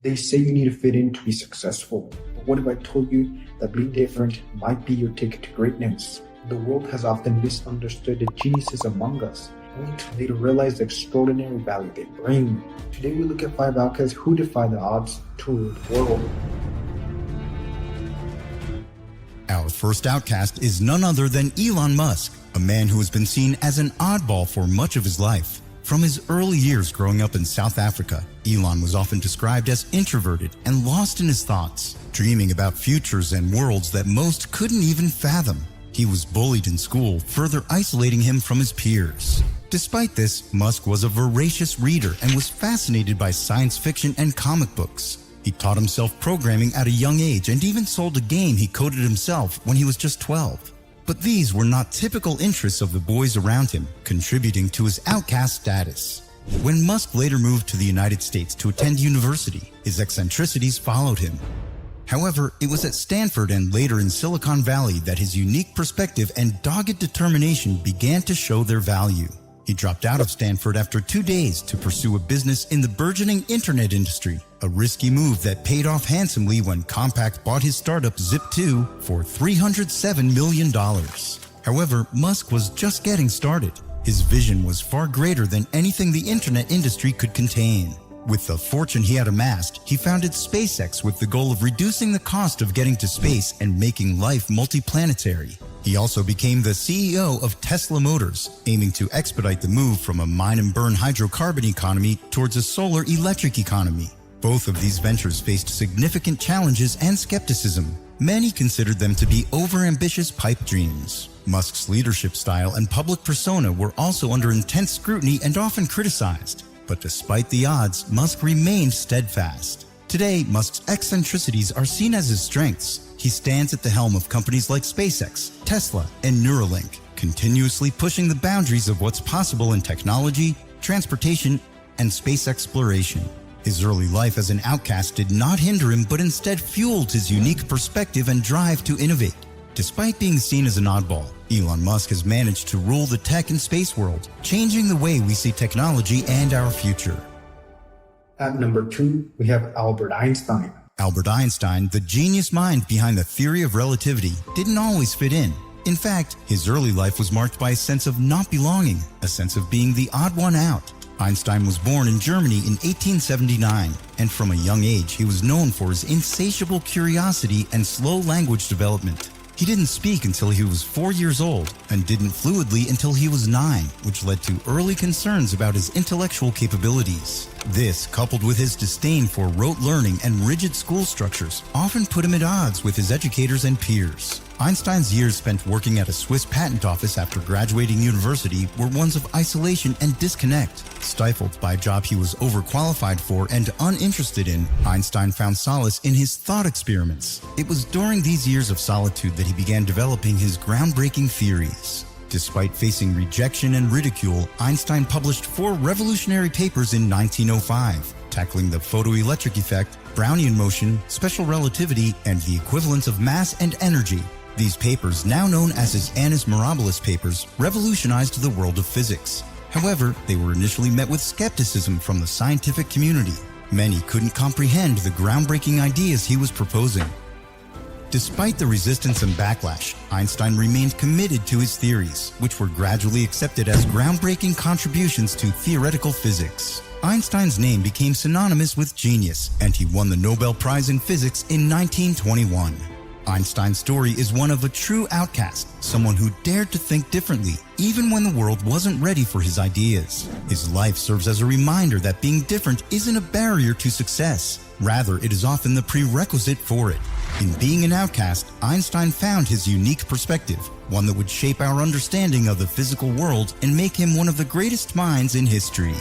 They say you need to fit in to be successful. But what if I told you that being different might be your ticket to greatness? The world has often misunderstood the geniuses among us, only to later realize the extraordinary value they bring. Today we look at 5 outcasts who defy the odds to rule the world. Our first outcast is none other than Elon Musk, a man who has been seen as an oddball for much of his life. From his early years growing up in South Africa, Elon was often described as introverted and lost in his thoughts, dreaming about futures and worlds that most couldn't even fathom. He was bullied in school, further isolating him from his peers. Despite this, Musk was a voracious reader and was fascinated by science fiction and comic books. He taught himself programming at a young age and even sold a game he coded himself when he was just 12. But these were not typical interests of the boys around him, contributing to his outcast status. When Musk later moved to the United States to attend university, his eccentricities followed him. However, it was at Stanford and later in Silicon Valley that his unique perspective and dogged determination began to show their value. He dropped out of Stanford after 2 days to pursue a business in the burgeoning internet industry, a risky move that paid off handsomely when Compaq bought his startup Zip2 for $307 million. However, Musk was just getting started. His vision was far greater than anything the internet industry could contain. With the fortune he had amassed, he founded SpaceX with the goal of reducing the cost of getting to space and making life multiplanetary. He also became the CEO of Tesla Motors, aiming to expedite the move from a mine-and-burn hydrocarbon economy towards a solar electric economy. Both of these ventures faced significant challenges and skepticism. Many considered them to be overambitious pipe dreams. Musk's leadership style and public persona were also under intense scrutiny and often criticized. But despite the odds, Musk remained steadfast. Today, Musk's eccentricities are seen as his strengths. He stands at the helm of companies like SpaceX, Tesla, and Neuralink, continuously pushing the boundaries of what's possible in technology, transportation, and space exploration. His early life as an outcast did not hinder him, but instead fueled his unique perspective and drive to innovate. Despite being seen as an oddball, Elon Musk has managed to rule the tech and space world, changing the way we see technology and our future. At number 2, we have Albert Einstein. Albert Einstein, the genius mind behind the theory of relativity, didn't always fit in. In fact, his early life was marked by a sense of not belonging, a sense of being the odd one out. Einstein was born in Germany in 1879, and from a young age he was known for his insatiable curiosity and slow language development. He didn't speak until he was 4 years old and didn't fluidly until he was 9, which led to early concerns about his intellectual capabilities. This, coupled with his disdain for rote learning and rigid school structures, often put him at odds with his educators and peers. Einstein's years spent working at a Swiss patent office after graduating university were ones of isolation and disconnect. Stifled by a job he was overqualified for and uninterested in, Einstein found solace in his thought experiments. It was during these years of solitude that he began developing his groundbreaking theories. Despite facing rejection and ridicule, Einstein published 4 revolutionary papers in 1905, tackling the photoelectric effect, Brownian motion, special relativity, and the equivalence of mass and energy. These papers, now known as his Annus Mirabilis papers, revolutionized the world of physics. However, they were initially met with skepticism from the scientific community. Many couldn't comprehend the groundbreaking ideas he was proposing. Despite the resistance and backlash, Einstein remained committed to his theories, which were gradually accepted as groundbreaking contributions to theoretical physics. Einstein's name became synonymous with genius, and he won the Nobel Prize in Physics in 1921. Einstein's story is one of a true outcast, someone who dared to think differently, even when the world wasn't ready for his ideas. His life serves as a reminder that being different isn't a barrier to success. Rather, it is often the prerequisite for it. In being an outcast, Einstein found his unique perspective, one that would shape our understanding of the physical world and make him one of the greatest minds in history.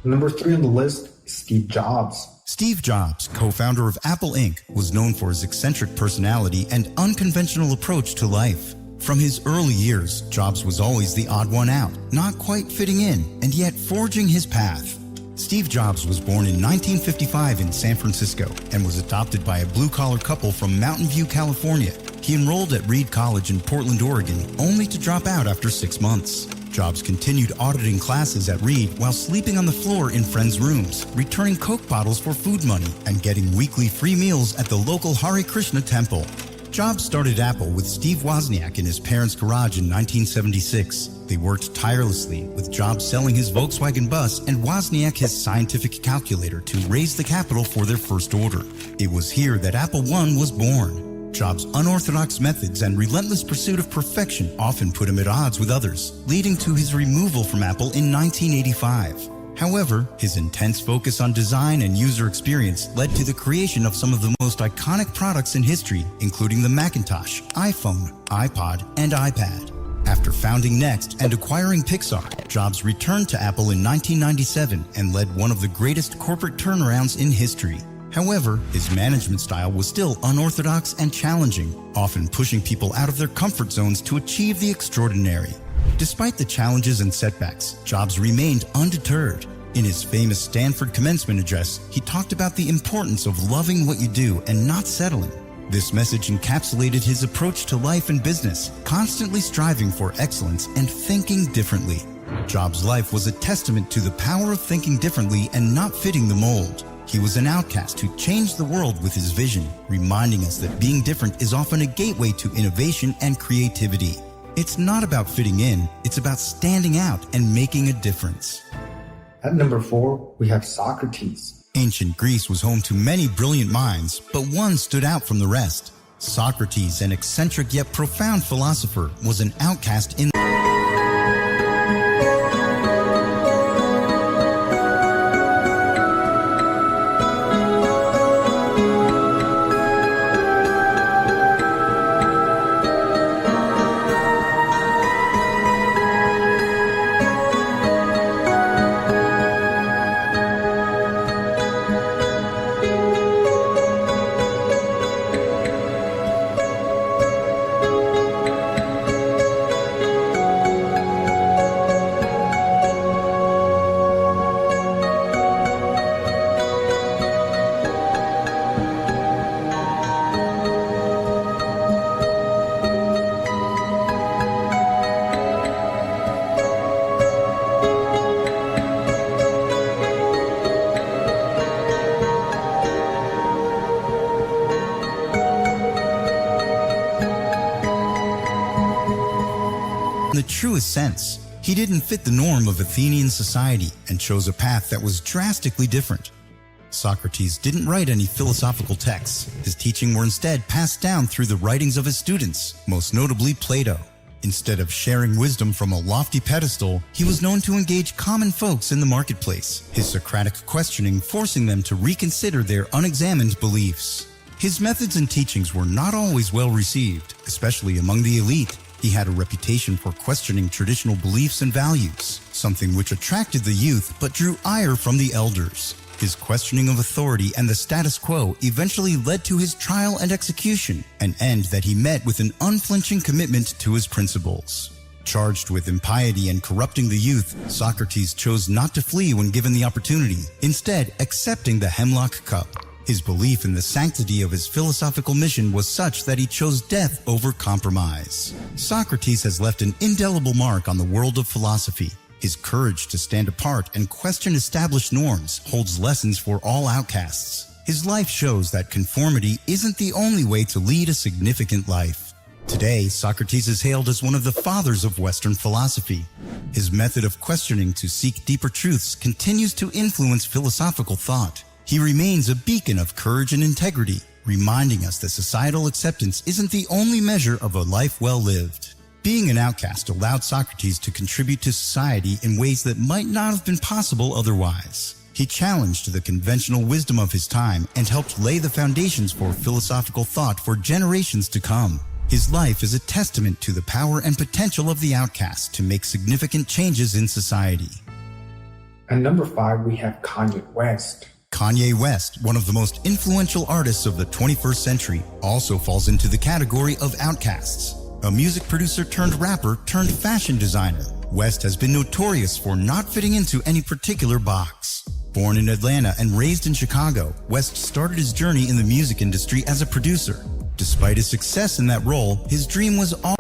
Number 3 on the list is Steve Jobs. Steve Jobs, co-founder of Apple Inc., was known for his eccentric personality and unconventional approach to life. From his early years, Jobs was always the odd one out, not quite fitting in, and yet forging his path. Steve Jobs was born in 1955 in San Francisco and was adopted by a blue-collar couple from Mountain View, California. He enrolled at Reed College in Portland, Oregon, only to drop out after 6 months. Jobs continued auditing classes at Reed while sleeping on the floor in friends' rooms, returning Coke bottles for food money, and getting weekly free meals at the local Hare Krishna temple. Jobs started Apple with Steve Wozniak in his parents' garage in 1976. They worked tirelessly, with Jobs selling his Volkswagen bus and Wozniak his scientific calculator to raise the capital for their first order. It was here that Apple I was born. Jobs' unorthodox methods and relentless pursuit of perfection often put him at odds with others, leading to his removal from Apple in 1985. However, his intense focus on design and user experience led to the creation of some of the most iconic products in history, including the Macintosh, iPhone, iPod, and iPad. After founding Next and acquiring Pixar, Jobs returned to Apple in 1997 and led one of the greatest corporate turnarounds in history. However, his management style was still unorthodox and challenging, often pushing people out of their comfort zones to achieve the extraordinary. Despite the challenges and setbacks, Jobs remained undeterred. In his famous Stanford commencement address, he talked about the importance of loving what you do and not settling. This message encapsulated his approach to life and business, constantly striving for excellence and thinking differently. Jobs' life was a testament to the power of thinking differently and not fitting the mold. He was an outcast who changed the world with his vision, reminding us that being different is often a gateway to innovation and creativity. It's not about fitting in, it's about standing out and making a difference. At number 4, we have Socrates. Ancient Greece was home to many brilliant minds, but one stood out from the rest. Socrates, an eccentric yet profound philosopher, was an outcast in the truest sense. He didn't fit the norm of Athenian society and chose a path that was drastically different. Socrates didn't write any philosophical texts. His teaching were instead passed down through the writings of his students, most notably Plato. Instead of sharing wisdom from a lofty pedestal, he was known to engage common folks in the marketplace, his Socratic questioning forcing them to reconsider their unexamined beliefs. His methods and teachings were not always well received, especially among the elite. He had a reputation for questioning traditional beliefs and values, something which attracted the youth but drew ire from the elders. His questioning of authority and the status quo eventually led to his trial and execution, an end that he met with an unflinching commitment to his principles. Charged with impiety and corrupting the youth, Socrates chose not to flee when given the opportunity, instead accepting the hemlock cup. His belief in the sanctity of his philosophical mission was such that he chose death over compromise. Socrates has left an indelible mark on the world of philosophy. His courage to stand apart and question established norms holds lessons for all outcasts. His life shows that conformity isn't the only way to lead a significant life. Today, Socrates is hailed as one of the fathers of Western philosophy. His method of questioning to seek deeper truths continues to influence philosophical thought. He remains a beacon of courage and integrity, reminding us that societal acceptance isn't the only measure of a life well lived. Being an outcast allowed Socrates to contribute to society in ways that might not have been possible otherwise. He challenged the conventional wisdom of his time and helped lay the foundations for philosophical thought for generations to come. His life is a testament to the power and potential of the outcast to make significant changes in society. At number 5, we have Kanye West. Kanye West, one of the most influential artists of the 21st century, also falls into the category of outcasts. A music producer turned rapper turned fashion designer, West has been notorious for not fitting into any particular box. Born in Atlanta and raised in Chicago, West started his journey in the music industry as a producer. Despite his success in that role, his dream was all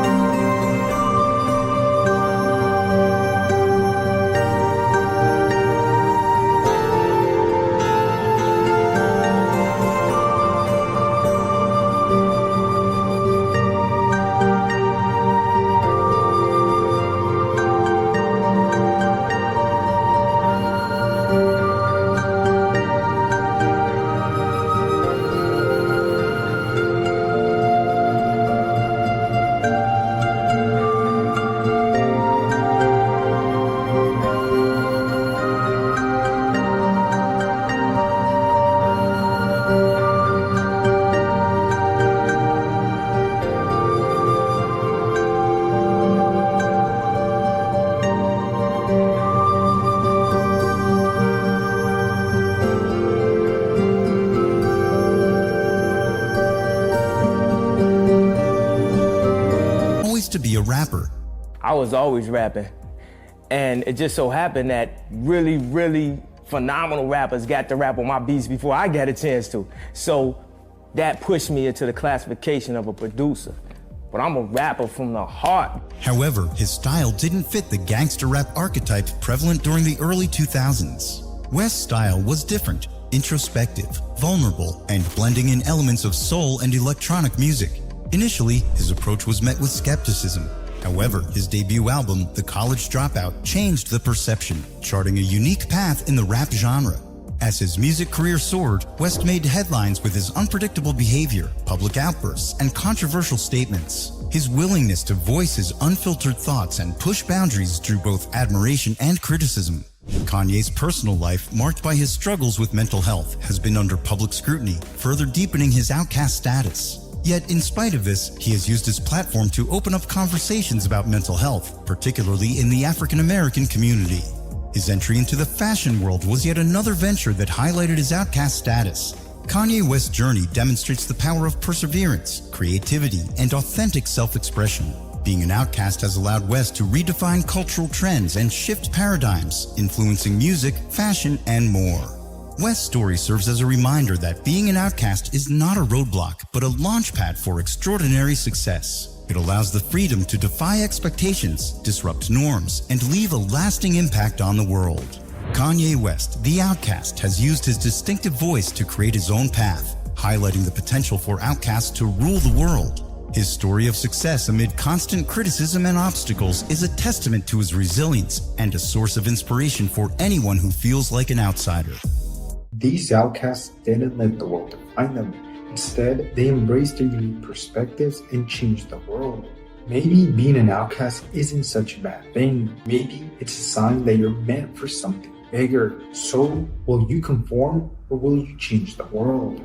to be a rapper. I was always rapping. And it just so happened that really, really phenomenal rappers got to rap on my beats before I got a chance to. So that pushed me into the classification of a producer. But I'm a rapper from the heart. However, his style didn't fit the gangster rap archetype prevalent during the early 2000s. West's style was different, introspective, vulnerable, and blending in elements of soul and electronic music. Initially, his approach was met with skepticism. However, his debut album, The College Dropout, changed the perception, charting a unique path in the rap genre. As his music career soared, West made headlines with his unpredictable behavior, public outbursts, and controversial statements. His willingness to voice his unfiltered thoughts and push boundaries drew both admiration and criticism. Kanye's personal life, marked by his struggles with mental health, has been under public scrutiny, further deepening his outcast status. Yet, in spite of this, he has used his platform to open up conversations about mental health, particularly in the African American community. His entry into the fashion world was yet another venture that highlighted his outcast status. Kanye West's journey demonstrates the power of perseverance, creativity, and authentic self-expression. Being an outcast has allowed West to redefine cultural trends and shift paradigms, influencing music, fashion, and more. West's story serves as a reminder that being an outcast is not a roadblock, but a launchpad for extraordinary success. It allows the freedom to defy expectations, disrupt norms, and leave a lasting impact on the world. Kanye West, the Outcast, has used his distinctive voice to create his own path, highlighting the potential for outcasts to rule the world. His story of success amid constant criticism and obstacles is a testament to his resilience and a source of inspiration for anyone who feels like an outsider. These outcasts didn't let the world define them. Instead, they embraced their unique perspectives and changed the world. Maybe being an outcast isn't such a bad thing. Maybe it's a sign that you're meant for something bigger. So, will you conform or will you change the world?